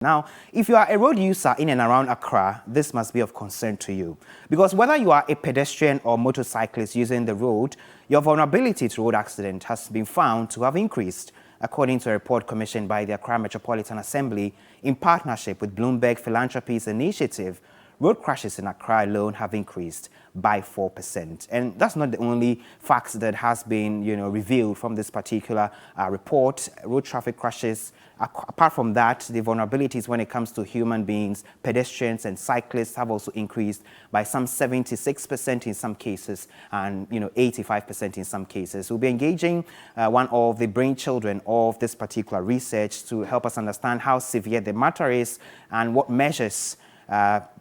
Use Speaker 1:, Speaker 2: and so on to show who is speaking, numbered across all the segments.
Speaker 1: Now, if you are a road user in and around Accra, this must be of concern to you. Because whether you are a pedestrian or motorcyclist using the road, your vulnerability to road accident has been found to have increased, according to a report commissioned by the Accra Metropolitan Assembly in partnership with Bloomberg Philanthropies Initiative. Road crashes in Accra alone have increased by 4%. And that's not the only fact that has been, revealed from this particular report. Road traffic crashes, apart from that, the vulnerabilities when it comes to human beings, pedestrians and cyclists have also increased by some 76% in some cases and, 85% in some cases. We'll be engaging one of the brainchildren of this particular research to help us understand how severe the matter is and what measures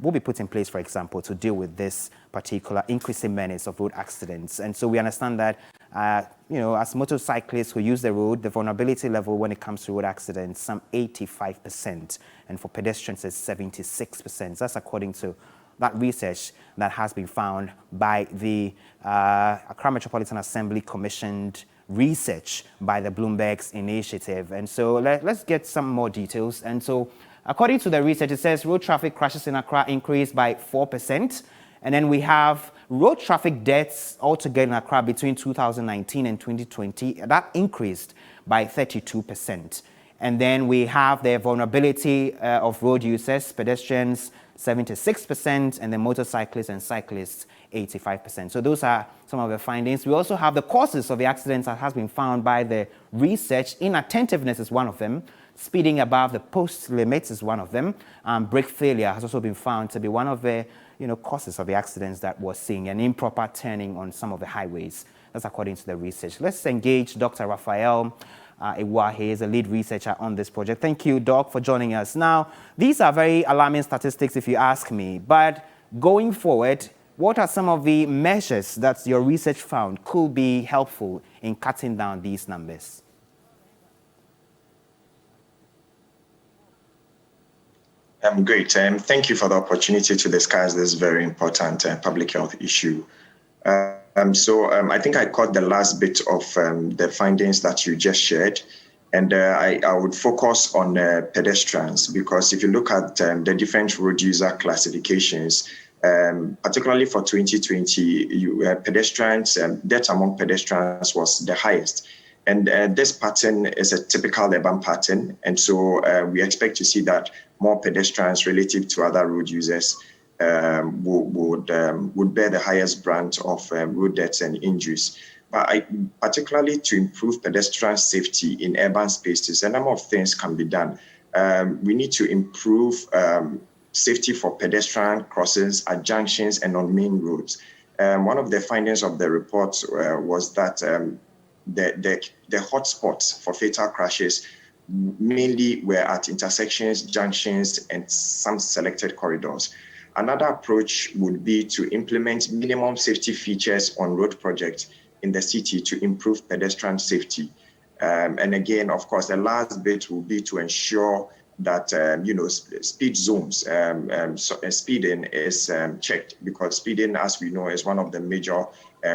Speaker 1: will be put in place, for example, to deal with this particular increasing menace of road accidents. And so we understand that, as motorcyclists who use the road, the vulnerability level when it comes to road accidents, some 85%. And for pedestrians, it's 76%. That's according to that research that has been found by the Accra Metropolitan Assembly commissioned research by the Bloomberg's initiative. And so let's get some more details. And so according to the research, it says road traffic crashes in Accra increased by 4%. And then we have road traffic deaths altogether in Accra between 2019 and 2020. That increased by 32%. And then we have the vulnerability of road users, pedestrians, 76%, and then motorcyclists and cyclists, 85%. So those are some of the findings. We also have the causes of the accidents that has been found by the research. Inattentiveness is one of them. Speeding above the post limits is one of them. Brake failure has also been found to be one of the causes of the accidents that we're seeing, and improper turning on some of the highways. That's according to the research. Let's engage Dr. Raphael Iwa. He is a lead researcher on this project. Thank you, Doc, for joining us. Now, these are very alarming statistics if you ask me, but going forward, what are some of the measures that your research found could be helpful in cutting down these numbers?
Speaker 2: Great. Thank you for the opportunity to discuss this very important public health issue. I think I caught the last bit of the findings that you just shared, and I would focus on pedestrians, because if you look at the different road user classifications, particularly for 2020, pedestrians, death among pedestrians was the highest. And this pattern is a typical urban pattern. And so we expect to see that more pedestrians relative to other road users would bear the highest brunt of road deaths and injuries. But particularly to improve pedestrian safety in urban spaces, a number of things can be done. We need to improve safety for pedestrian crossings at junctions and on main roads. One of the findings of the report was that the hotspots for fatal crashes mainly were at intersections, junctions, and some selected corridors. Another approach would be to implement minimum safety features on road projects in the city to improve pedestrian safety. And again, of course, the last bit will be to ensure that speed zones, speeding is checked, because speeding, as we know, is one of the major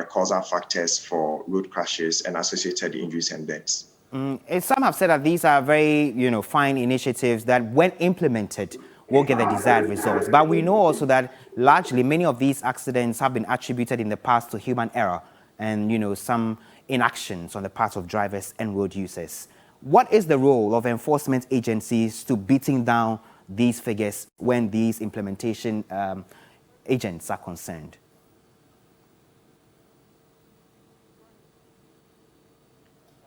Speaker 2: causal factors for road crashes and associated injuries and deaths.
Speaker 1: Some have said that these are very, fine initiatives that, when implemented, will get the desired results. But we know also that largely many of these accidents have been attributed in the past to human error and, some inactions on the part of drivers and road users. What is the role of enforcement agencies to beating down these figures when these implementation agents are concerned?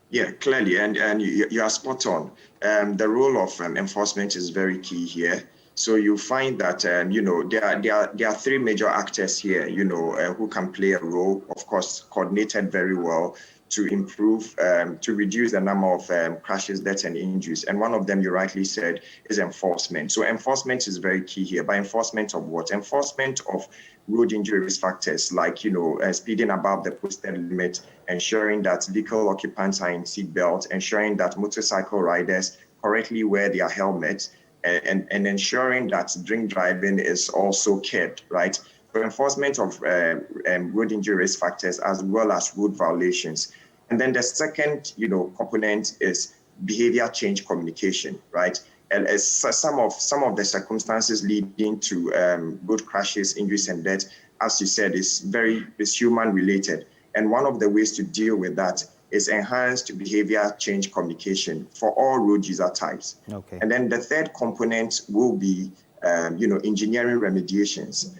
Speaker 2: Yeah, clearly, and you are spot on. The role of enforcement is very key here. So you find that there are three major actors here, who can play a role, of course, coordinated very well to improve, to reduce the number of crashes, deaths, and injuries. And one of them, you rightly said, is enforcement. So enforcement is very key here. By enforcement of what? Enforcement of road injury risk factors like, speeding above the posted limit, ensuring that vehicle occupants are in seat belts, ensuring that motorcycle riders correctly wear their helmets, and ensuring that drink driving is also cared, right? So enforcement of road injury risk factors as well as road violations. And then the second, component is behavior change communication, right? some of the circumstances leading to road crashes, injuries, and death, as you said, is human related. And one of the ways to deal with that is enhanced behavior change communication for all road user types.
Speaker 1: Okay.
Speaker 2: And then the third component will be, engineering remediations.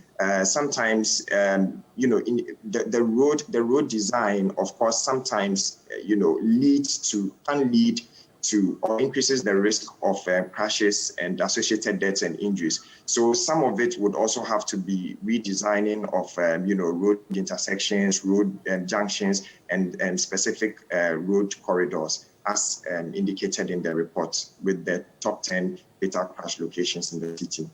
Speaker 2: Sometimes, in the road design, of course, sometimes, can lead to or increases the risk of crashes and associated deaths and injuries. So some of it would also have to be redesigning of road intersections, road junctions, and specific road corridors, as indicated in the report, with the top 10 fatal crash locations in the city.